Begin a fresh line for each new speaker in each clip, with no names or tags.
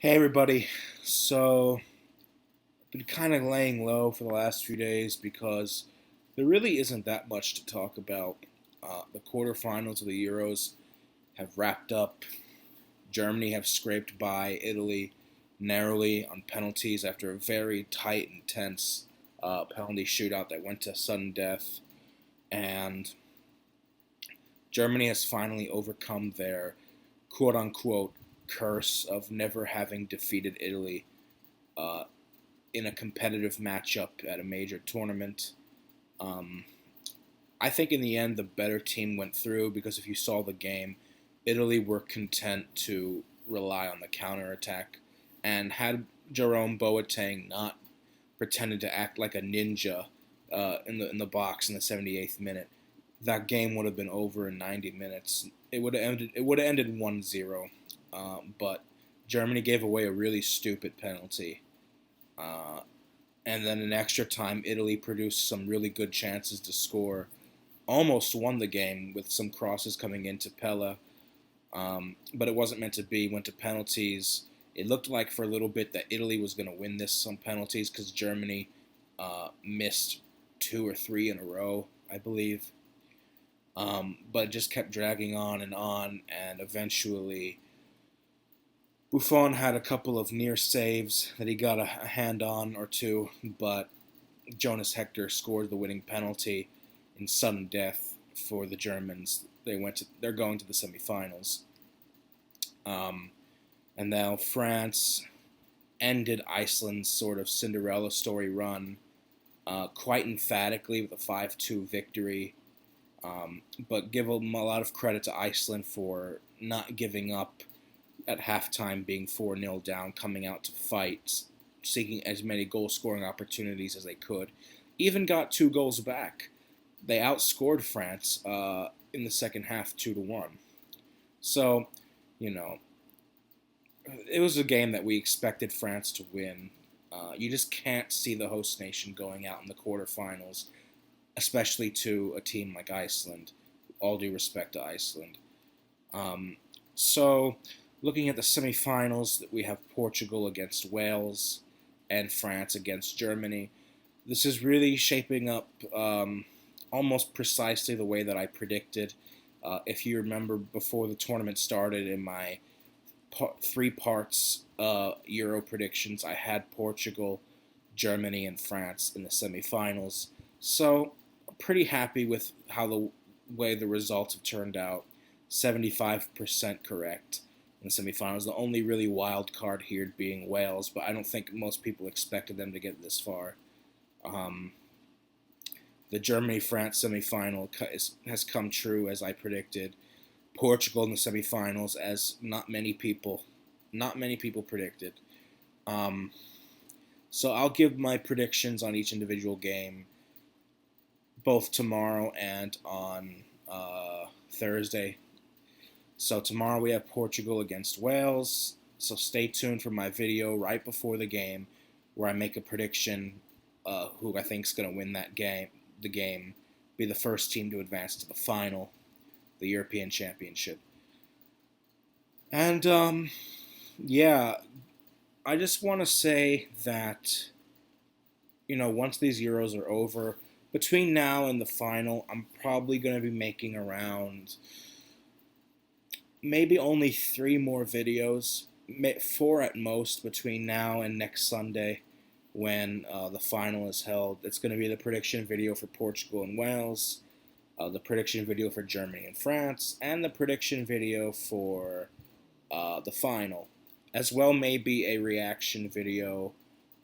Hey everybody. So, I've been kind of laying low for the last few days because there really isn't that much to talk about. The quarterfinals of the Euros have wrapped up. Germany have scraped by Italy narrowly on penalties after a very tight and tense penalty shootout that went to sudden death. And Germany has finally overcome their quote unquote curse of never having defeated Italy uh, in a competitive matchup at a major tournament. Um, I think in the end, the better team went through because if you saw the game, Italy were content to rely on the counterattack. And had Jerome Boateng not pretended to act like a ninja in the box in the 78th minute, that game would have been over in 90 minutes. It would have ended 1-0. But Germany gave away a really stupid penalty. Uh, and then in extra time, Italy produced some really good chances to score. Almost won the game with some crosses coming into Pella, but it wasn't meant to be. Went to penalties. It looked like for a little bit that Italy was going to win this on penalties because Germany missed two or three in a row, I believe. But it just kept dragging on, and eventually Buffon had a couple of near saves that he got a hand on or two, but Jonas Hector scored the winning penalty in sudden death for the Germans. They're going to the semifinals. Um, and now France ended Iceland's sort of Cinderella story run quite emphatically with a 5-2 victory. But give them a lot of credit to Iceland for not giving up at halftime, being 4-0 down, coming out to fight, seeking as many goal scoring opportunities as they could. Even got two goals back. They outscored France in the second half 2-1. So, you know, it was a game that we expected France to win. You just can't see the host nation going out in the quarterfinals, especially to a team like Iceland. All due respect to Iceland. Um, so, looking at the semifinals, we have Portugal against Wales and France against Germany. This is really shaping up almost precisely the way that I predicted. If you remember, before the tournament started, in my three parts Euro predictions, I had Portugal, Germany, and France in the semifinals. So, I'm pretty happy with how the way the results have turned out. 75% correct in the semifinals. The only really wild card here being Wales, but I don't think most people expected them to get this far. Um, the Germany-France semifinal has come true as I predicted. Portugal in the semifinals, as not many people predicted. Um, so I'll give my predictions on each individual game, both tomorrow and on Thursday. So tomorrow we have Portugal against Wales. So stay tuned for my video right before the game, where I make a prediction who I think is going to win that game. The game, be the first team to advance to the final, the European Championship. And yeah, I just want to say that once these Euros are over, between now and the final, I'm probably going to be making around maybe only three more videos, four at most, between now and next Sunday when the final is held. It's going to be the prediction video for Portugal and Wales, the prediction video for Germany and France, and the prediction video for the final. As well, maybe a reaction video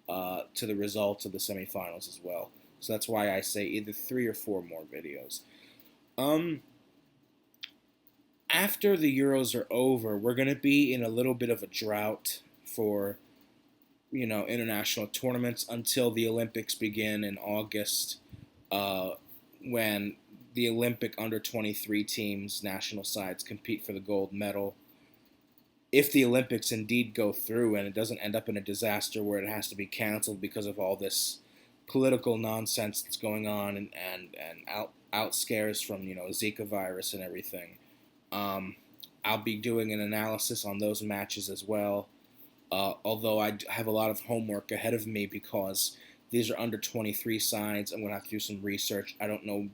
to the results of the semifinals as well. So that's why I say either three or four more videos. Um, After the Euros are over, we're going to be in a little bit of a drought for international tournaments until the Olympics begin in August, uh, when the Olympic under 23 teams, national sides, compete for the gold medal. If the Olympics indeed go through and it doesn't end up in a disaster where it has to be canceled because of all this political nonsense that's going on and out scares from Zika virus and everything, um, I'll be doing an analysis on those matches as well. Although have a lot of homework ahead of me because these are under 23 sides. I'm going to have to do some research. I don't know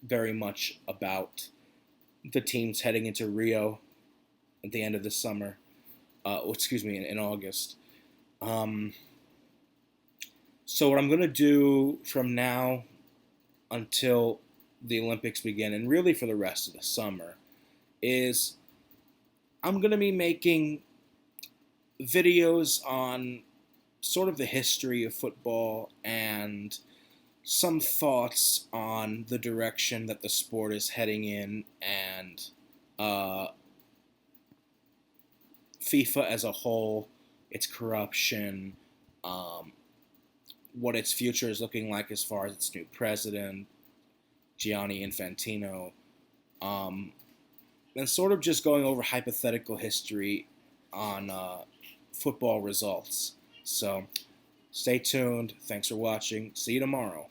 very much about the teams heading into Rio at the end of the summer. Excuse me, in August. Um, so what I'm going to do from now until the Olympics begin, and really for the rest of the summer, is I'm going to be making videos on sort of the history of football and some thoughts on the direction that the sport is heading in and uh, FIFA as a whole, its corruption, um, what its future is looking like as far as its new president, Gianni Infantino, um, and sort of just going over hypothetical history on football results. So stay tuned. Thanks for watching. See you tomorrow.